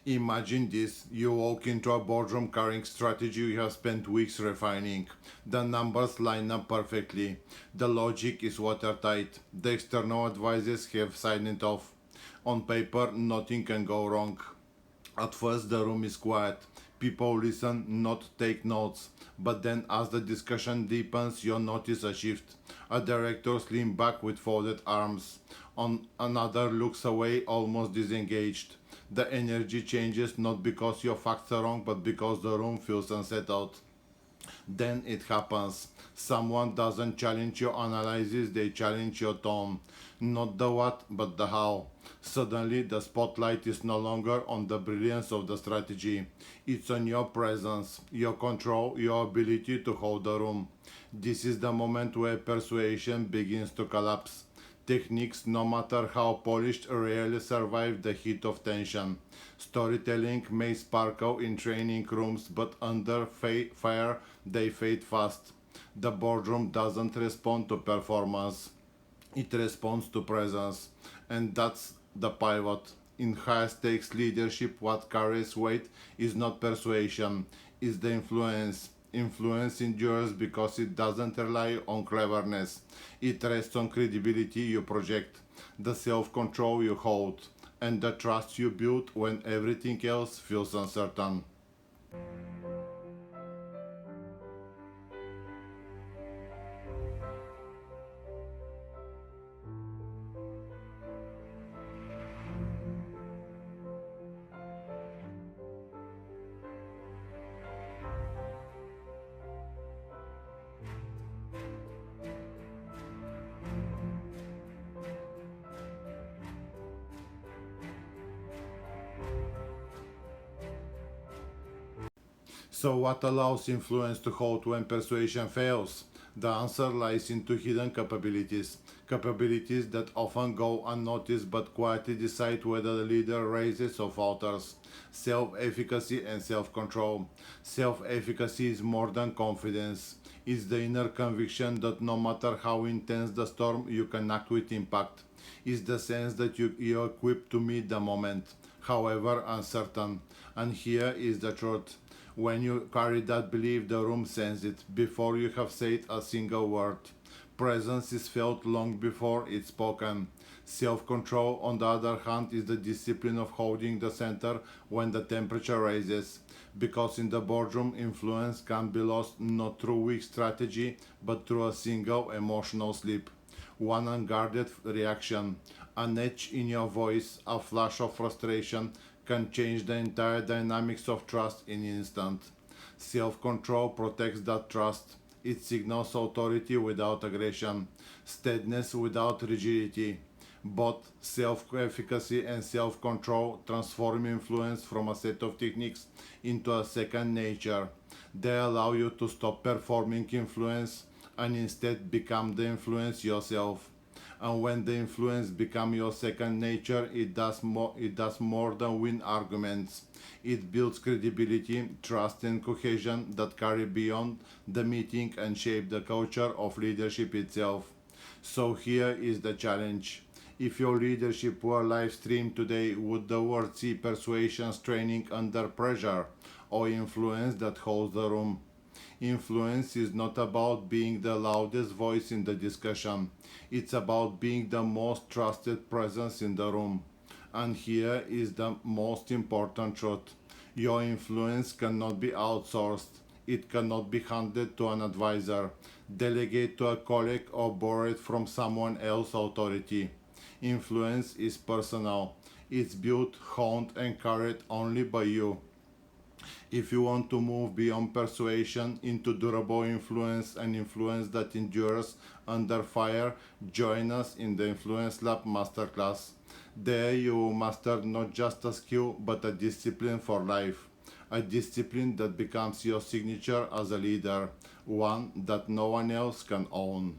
Imagine this, you walk into a boardroom carrying strategy you have spent weeks refining. The numbers line up perfectly. The logic is watertight. The external advisors have signed it off. On paper, nothing can go wrong. At first, the room is quiet. People listen, not take notes. But then, as the discussion deepens, you notice a shift. A director leans back with folded arms. Another looks away, almost disengaged. The energy changes not because your facts are wrong, but because the room feels unsettled. Then it happens. Someone doesn't challenge your analysis, they challenge your tone. Not the what, but the how. Suddenly, the spotlight is no longer on the brilliance of the strategy. It's on your presence, your control, your ability to hold the room. This is the moment where persuasion begins to collapse. Techniques, no matter how polished, rarely survive the heat of tension. Storytelling may sparkle in training rooms, but under fire, they fade fast. The boardroom doesn't respond to performance, it responds to presence. And that's the pivot. In high stakes leadership, what carries weight is not persuasion, it's the influence. Influence endures because it doesn't rely on cleverness. It rests on credibility you project, the self control you hold, and the trust you build when everything else feels uncertain. So, what allows influence to hold when persuasion fails? The answer lies into hidden capabilities. Capabilities that often go unnoticed but quietly decide whether the leader raises or falters. Self efficacy and self control. Self efficacy is more than confidence, it's the inner conviction that no matter how intense the storm, you can act with impact. It's the sense that you're equipped to meet the moment, however uncertain. And here is the truth. When you carry that belief, the room sends it before you have said a single word. Presence is felt long before it's spoken. Self control, on the other hand, is the discipline of holding the center when the temperature rises. Because in the boardroom, influence can be lost not through weak strategy, but through a single emotional slip. One unguarded reaction, an edge in your voice, a flash of frustration can change the entire dynamics of trust in an instant. Self control protects that trust. It signals authority without aggression, steadiness without rigidity. Both self efficacy and self control transform influence from a set of techniques into a second nature. They allow you to stop performing influence and instead become the influence yourself. And when the influence becomes your second nature, it does more than win arguments. It builds credibility, trust and cohesion that carry beyond the meeting and shape the culture of leadership itself. So here is the challenge. If your leadership were live streamed today, would the world see persuasions training under pressure or influence that holds the room? Influence is not about being the loudest voice in the discussion. It's about being the most trusted presence in the room. And here is the most important truth. Your influence cannot be outsourced. It cannot be handed to an advisor, delegate to a colleague, or borrowed from someone else's authority. Influence is personal. It's built, honed, and carried only by you. If you want to move beyond persuasion into durable influence and influence that endures under fire, join us in the Influence Lab Masterclass. There you will master not just a skill but a discipline for life. A discipline that becomes your signature as a leader, one that no one else can own.